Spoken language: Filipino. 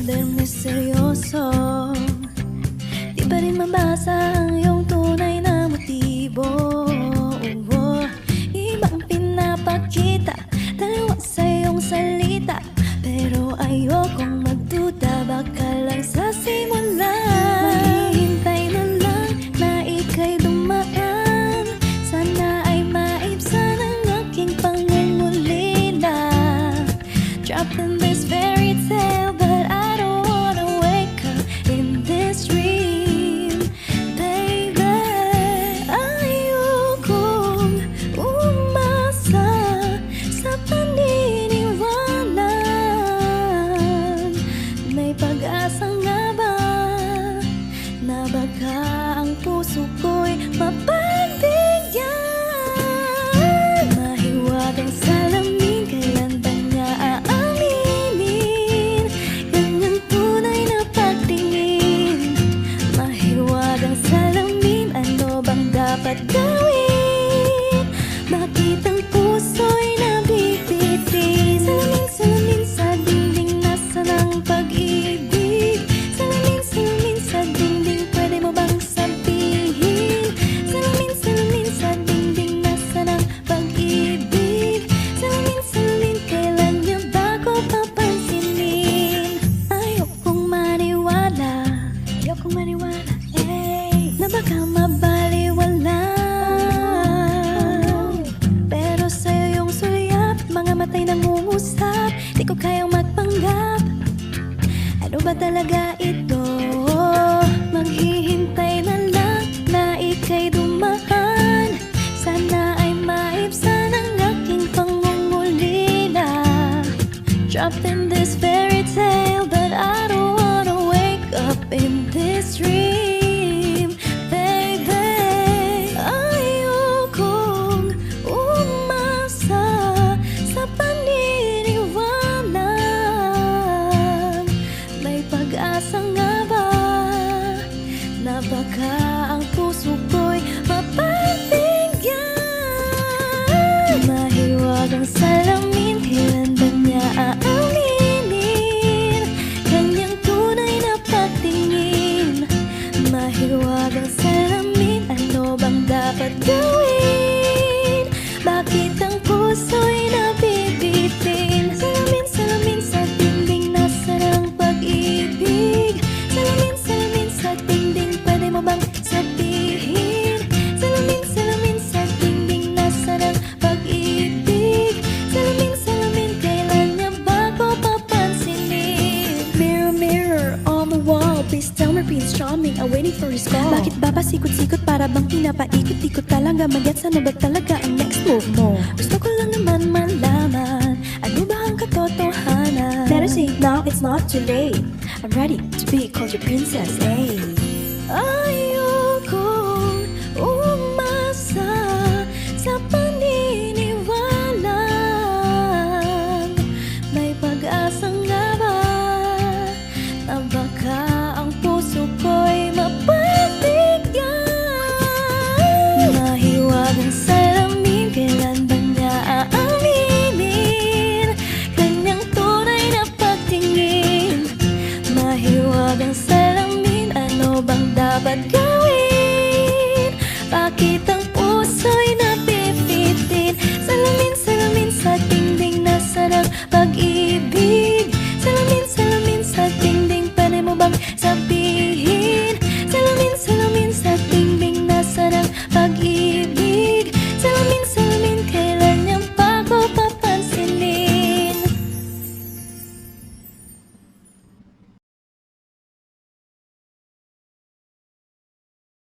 pader misteryoso. Di pa rin mabasa ang iyong tunay na motibo. Ibang pinapakita, dalawa sa iyong salita, pero ayokong magduda, baka lang sa simula. Maghihintay na lang na ika'y dumaan, sana ay maibsan ang aking pangungulila. Trapped in this fairy tale, but I don't wanna wake up in this dream, baby. Ayokong umasa sa paniniwanan. May pag-asa nga ba na baka ang puso ko'y mapagbigyan? Mahiwagang salamin, kailan ba niya aaminin? Ganyang tunay na pagtingin. Mahiwagang salamin, ano bang dapat gawin? Bakit ang puso'y nabibitin? Salamin, salamin sa dingding, nasaan ang pag-ibig? Salamin, salamin sa dingding, pwede mo bang sabihin? Salamin, salamin sa dingding, nasaan ang pag-ibig? Salamin, salamin, kailan niya ba ko papansinin? Ayokong maniwala, na baka mabaliwala. Pero sa'yo yung sulyap, mga matay nangungusap, di ko kayang magpanggap. Ano ba talaga ito? Maghihintay na lang na ika'y dumaan, sana ay maibsan ang aking pangungulila. Trapped in this fairy tale, but I don't wanna wake up in this dream, baby. Ayokong umasa sa paniniwanan. May pag-asa nga ba na baka ang puso ko'y mapagbigyan? Mahiwagang salamin, kailan ba niya aaminin? Kanyang tunay na pagtingin. Mahiwagang salamin, ano bang dapat gawin? Bakit ang puso'y nabibitin? Salamin, salamin sa dingding, nasaan ang pag-ibig? Salamin, salamin sa dingding, pwede mo bang sabihin? Salamin, salamin sa dingding, nasaan ang pag-ibig? Salamin, salamin, kailan niya ba ko papansinin? Mirror, mirror on the wall, please tell me Prince Charming, I'm waiting for his call. Bakit ba pasikot-sikot, para bang pinapaikot-ikot talaga? Magets, ano ba talaga ang next move mo? Gusto ko lang naman malaman, ano ba ang katotohanan? Better say now, it's not too late. I'm ready to be called your princess, hey.